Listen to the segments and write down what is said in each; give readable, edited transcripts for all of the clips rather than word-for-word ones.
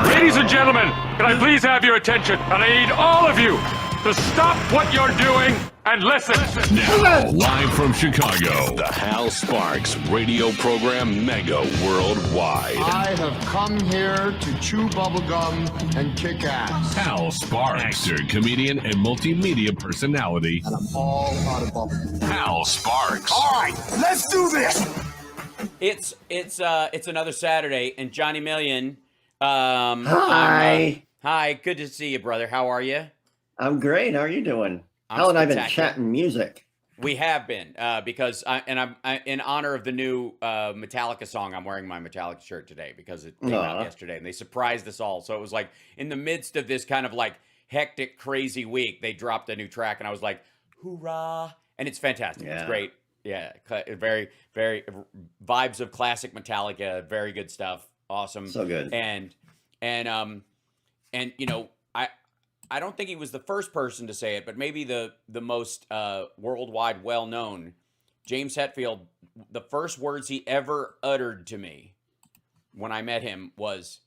Ladies and gentlemen, can I please have your attention? And I need all of you to stop what you're doing and listen. Now, live from Chicago, the Hal Sparks radio program mega worldwide. I have come here to chew bubblegum and kick ass. Hal Sparks, actor, comedian, and multimedia personality. And I'm all out of bubblegum. Hal Sparks. All right, let's do this. It's another Saturday, and Johnny Million. Hi. Hi. Good to see you, brother. How are you? I'm great. How are you doing? Hal and I've been chatting music. We have been because I'm in honor of the new Metallica song. I'm wearing my Metallica shirt today because it came out yesterday, and they surprised us all. So it was like in the midst of this kind of like hectic, crazy week, they dropped a new track, and I was like, "Hoorah!" And it's fantastic. Yeah. It's great. Yeah, very, very vibes of classic Metallica. Very good stuff. Awesome. So good. And you know, I don't think he was the first person to say it, but maybe the most worldwide well-known. James Hetfield, the first words he ever uttered to me when I met him was,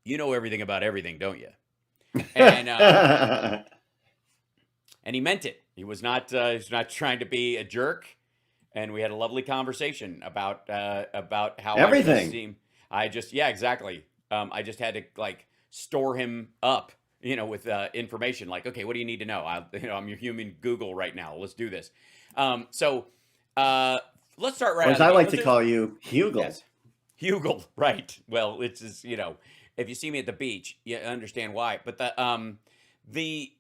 "You know everything about everything, don't you?" And and he meant it. He was not trying to be a jerk. And we had a lovely conversation about how everything. Exactly. I just had to like store him up, you know, with information. Like, okay, what do you need to know? I'm your human Google right now. Let's do this. So let's start right. As I like to call you, Hugel. Yes. Hugel, right? Well, it's just, you know, if you see me at the beach, you understand why. But the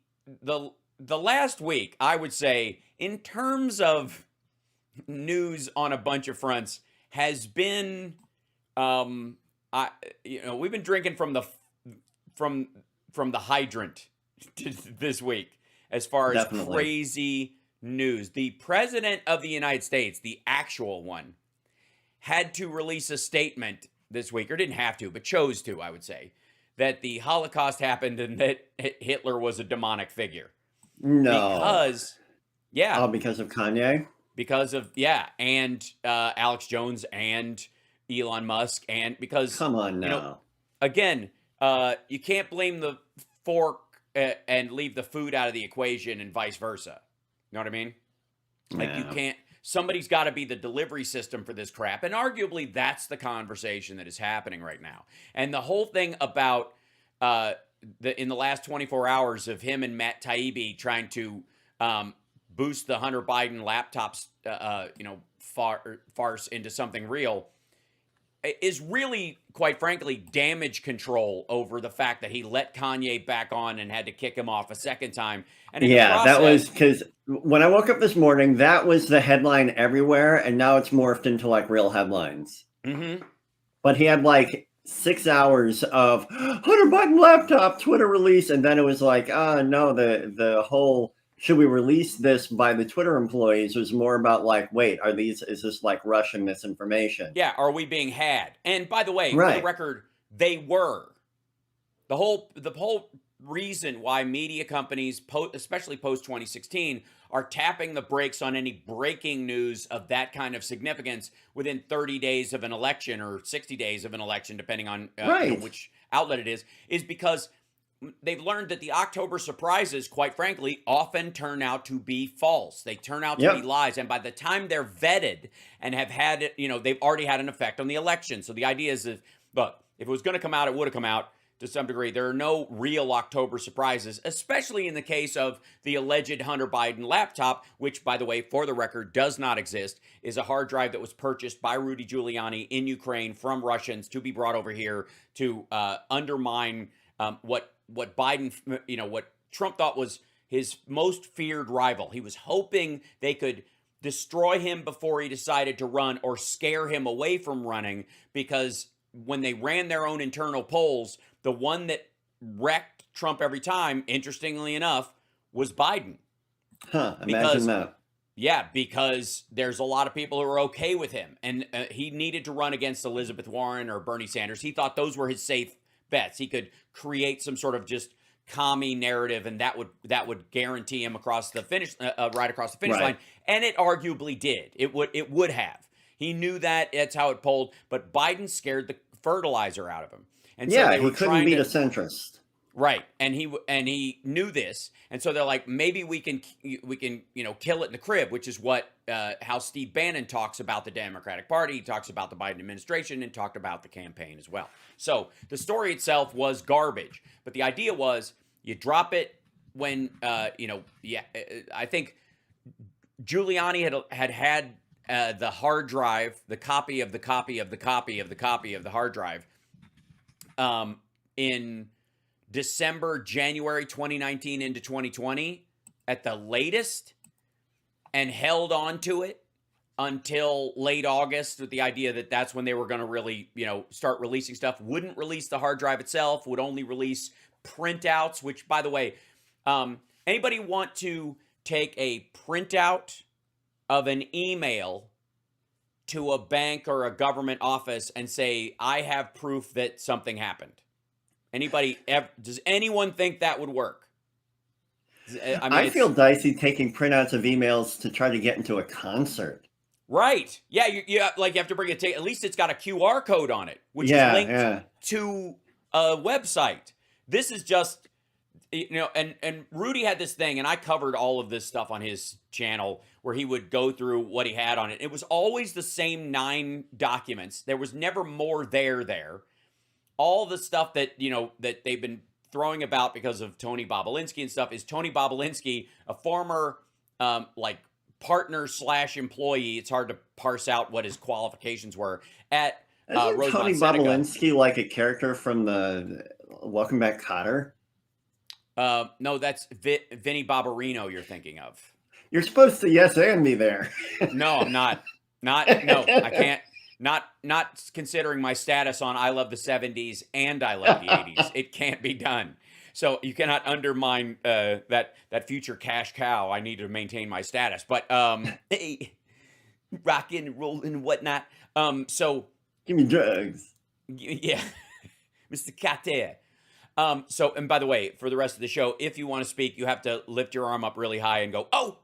last week, I would say, in terms of news on a bunch of fronts, has been we've been drinking from the hydrant this week as far as crazy news. The president of the United States, the actual one, had to release a statement this week, or didn't have to, but chose to, I would say, that the Holocaust happened and that Hitler was a demonic figure. No. Because of Kanye? Because of, and Alex Jones and Elon Musk, and because... Come on now. You know, again, you can't blame the fork and leave the food out of the equation and vice versa. You know what I mean? Like, you can't... Somebody's got to be the delivery system for this crap, and arguably that's the conversation that is happening right now. And the whole thing about... in the last 24 hours of him and Matt Taibbi trying to... boost the Hunter Biden laptops, farce into something real, is really, quite frankly, damage control over the fact that he let Kanye back on and had to kick him off a second time. And that was because when I woke up this morning, that was the headline everywhere, and now it's morphed into like real headlines. Mm-hmm. But he had like 6 hours of Hunter Biden laptop Twitter release, and then it was like, no, the whole... Should we release this by the Twitter employees was more about like, wait, is this like Russian misinformation? Yeah, are we being had? And by the way, for the record, they were. The whole reason why media companies, especially post 2016, are tapping the brakes on any breaking news of that kind of significance within 30 days of an election or 60 days of an election, depending on which outlet it is because they've learned that the October surprises, quite frankly, often turn out to be false. They turn out to be lies. And by the time they're vetted and have had it, they've already had an effect on the election. So the idea is that, look, if it was going to come out, it would have come out to some degree. There are no real October surprises, especially in the case of the alleged Hunter Biden laptop, which, by the way, for the record, does not exist, is a hard drive that was purchased by Rudy Giuliani in Ukraine from Russians to be brought over here to undermine what Biden, what Trump thought was his most feared rival. He was hoping they could destroy him before he decided to run or scare him away from running, because when they ran their own internal polls, the one that wrecked Trump every time, interestingly enough, was Biden. Imagine that. Yeah, because there's a lot of people who are okay with him. And he needed to run against Elizabeth Warren or Bernie Sanders. He thought those were his safe bets. He could create some sort of just commie narrative, and that would guarantee him across the finish, right across the finish line. And it arguably did. It would have. He knew that. That's how it polled. But Biden scared the fertilizer out of him. And yeah, so they were he couldn't trying beat to, a centrist. right, and he knew this, and so they're like, maybe we can kill it in the crib, which is what how Steve Bannon talks about the Democratic Party. He talks about the Biden administration and talked about the campaign as well. So the story itself was garbage, but the idea was you drop it when I think Giuliani had the hard drive, the copy of the copy of the copy of the copy of the hard drive in December, January 2019 into 2020 at the latest, and held on to it until late August with the idea that that's when they were going to really, start releasing stuff. Wouldn't release the hard drive itself, would only release printouts, which, by the way, anybody want to take a printout of an email to a bank or a government office and say, I have proof that something happened? Does anyone think that would work? I feel dicey taking printouts of emails to try to get into a concert. Right. Yeah, you have to bring it at least it's got a QR code on it, which is linked to a website. This is just, and Rudy had this thing, and I covered all of this stuff on his channel where he would go through what he had on it. It was always the same 9 documents. There was never more there. All the stuff that, that they've been throwing about because of Tony Bobulinski and stuff is Tony Bobulinski, a former, partner / employee. It's hard to parse out what his qualifications were at Isn't Tony Bobulinski like a character from the Welcome Back, Kotter? No, that's Vinny Barbarino you're thinking of. You're supposed to yes and me there. No, I'm not. No, I can't. Not considering my status on I love the 70s and I love the 80s. It can't be done. So you cannot undermine that future cash cow. I need to maintain my status. But rockin' and rollin' and whatnot. So give me drugs. Yeah, Mr. Carter. So, and by the way, for the rest of the show, if you want to speak, you have to lift your arm up really high and go, oh.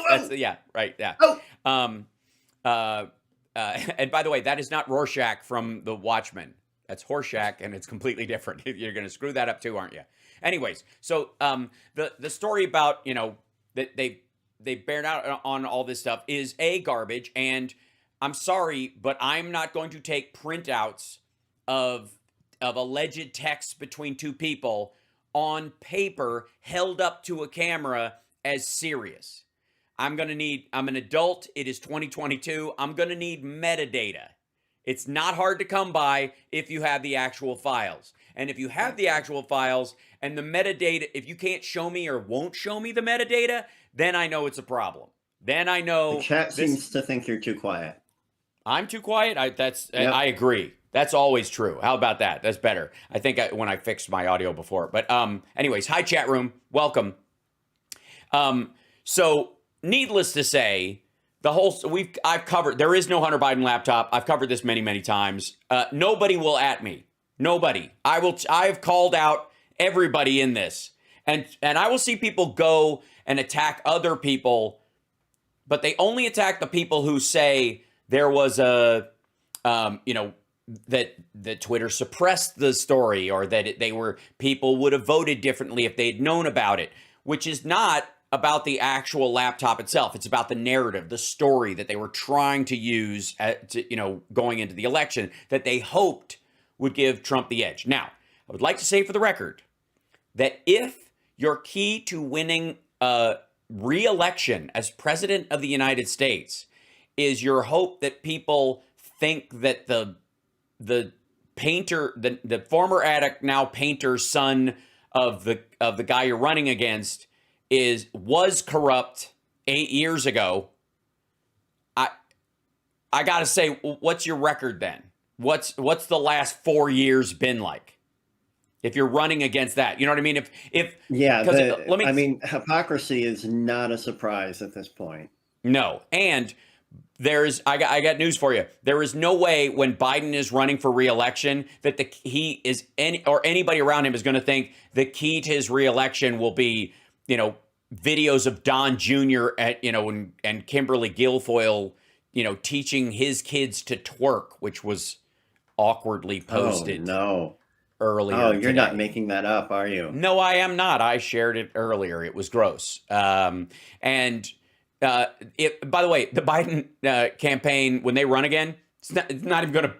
That's yeah, right, yeah. And by the way, that is not Rorschach from The Watchmen. That's Horseshack, and it's completely different. You're going to screw that up too, aren't you? Anyways, so the story about, that they bared out on all this stuff is garbage, and I'm sorry, but I'm not going to take printouts of alleged text between two people on paper held up to a camera as serious. I'm an adult. It is 2022. I'm going to need metadata. It's not hard to come by if you have the actual files. And if you have the actual files and the metadata, if you can't show me or won't show me the metadata, then I know it's a problem. Then I know the chat seems to think you're too quiet. I'm too quiet. I agree. That's always true. How about that? That's better. I think when I fixed my audio before. But anyways, hi chat room. Welcome. So needless to say, I've covered, there is no Hunter Biden laptop. I've covered this many, many times. Nobody will at me. Nobody. I've called out everybody in this. And I will see people go and attack other people, but they only attack the people who say there was that Twitter suppressed the story, or that people would have voted differently if they'd known about it, which is not about the actual laptop itself. It's about the narrative, the story that they were trying to use going into the election that they hoped would give Trump the edge. Now, I would like to say for the record that if your key to winning re-election as president of the United States is your hope that people think that the painter, the former addict, now painter son of the guy you're running against was corrupt 8 years ago, I gotta say, what's your record then? What's the last 4 years been like? If you're running against that, you know what I mean? Hypocrisy is not a surprise at this point. No, and I got news for you. There is no way when Biden is running for re-election that anybody around him is going to think the key to his re-election will be, videos of Don Jr. and Kimberly Guilfoyle, teaching his kids to twerk, which was awkwardly posted earlier. Oh, you're today. not making that up, are you? No, I am not. I shared it earlier. It was gross. By the way, the Biden campaign, when they run again, it's not even going to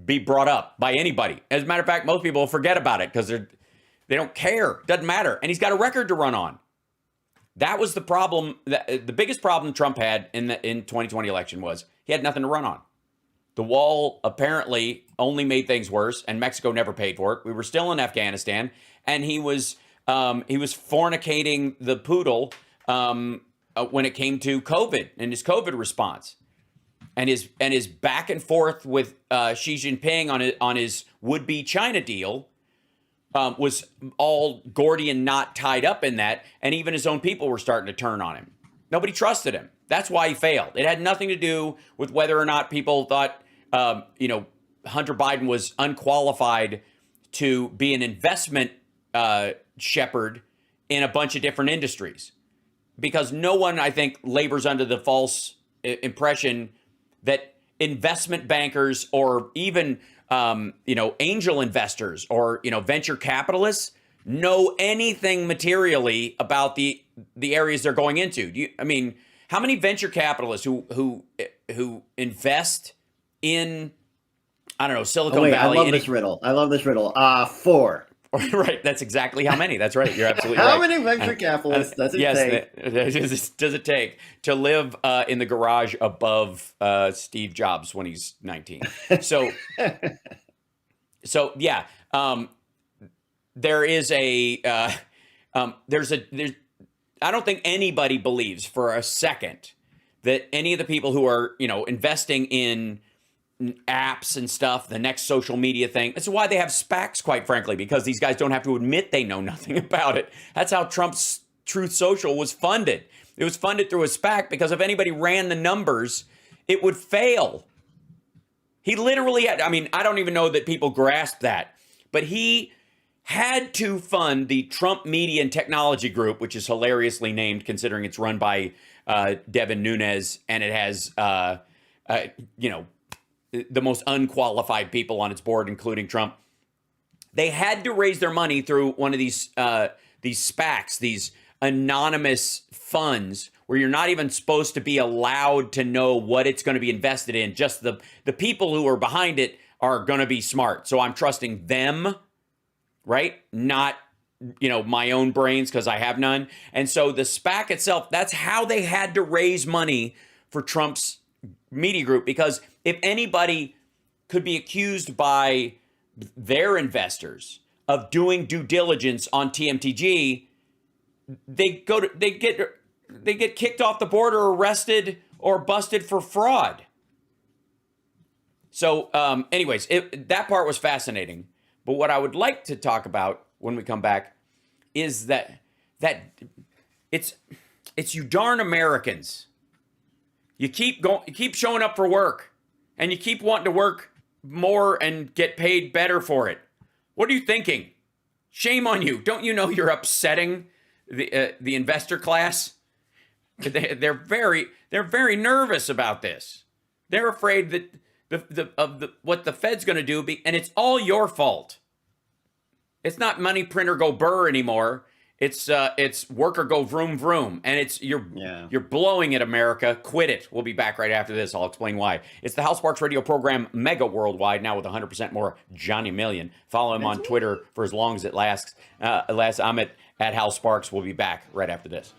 be brought up by anybody. As a matter of fact, most people forget about it because they don't care. Doesn't matter. And he's got a record to run on. That was the problem. The biggest problem Trump had in 2020 election was he had nothing to run on. The wall apparently only made things worse, and Mexico never paid for it. We were still in Afghanistan, and he was fornicating the poodle when it came to COVID and his COVID response, and his back and forth with Xi Jinping on his would-be China deal was all Gordian knot tied up in that, and even his own people were starting to turn on him. Nobody trusted him. That's why he failed. It had nothing to do with whether or not people thought, Hunter Biden was unqualified to be an investment shepherd in a bunch of different industries. Because no one, I think, labors under the false impression that investment bankers or even, angel investors or, venture capitalists know anything materially about the areas they're going into. How many venture capitalists who invest in, Silicon Valley? I love this riddle. 4. Right, that's exactly how many. That's right. You're absolutely how right. many venture capitalists does it take? Does it take to live in the garage above Steve Jobs when he's 19? So yeah. There is I don't think anybody believes for a second that any of the people who are, investing in apps and stuff, the next social media thing, that's why they have SPACs, quite frankly, because these guys don't have to admit they know nothing about it. That's how Trump's Truth Social was funded. It was funded through a SPAC because if anybody ran the numbers, it would fail. He literally had, I don't even know that people grasp that, but he had to fund the Trump Media and Technology Group, which is hilariously named considering it's run by Devin Nunes, and it has, the most unqualified people on its board, including Trump. They had to raise their money through one of these SPACs, these anonymous funds, where you're not even supposed to be allowed to know what it's going to be invested in. Just the people who are behind it are going to be smart. So I'm trusting them, right? Not, my own brains, because I have none. And so the SPAC itself, that's how they had to raise money for Trump's media group, because if anybody could be accused by their investors of doing due diligence on TMTG, they get kicked off the board or arrested or busted for fraud. So anyways, that part was fascinating. But what I would like to talk about when we come back is that it's you darn Americans. You keep showing up for work, and you keep wanting to work more and get paid better for it. What are you thinking? Shame on you! Don't you know you're upsetting the investor class? They're very nervous about this. They're afraid that what the Fed's going to do, and it's all your fault. It's not money printer go burr anymore. It's worker go vroom vroom, and you're blowing it, America. Quit it. We'll be back right after this. I'll explain why. It's the Hal Sparks radio program, mega worldwide, now with 100% more Johnny Million. Follow him on Twitter for as long as it lasts. I'm at Hal Sparks. We'll be back right after this.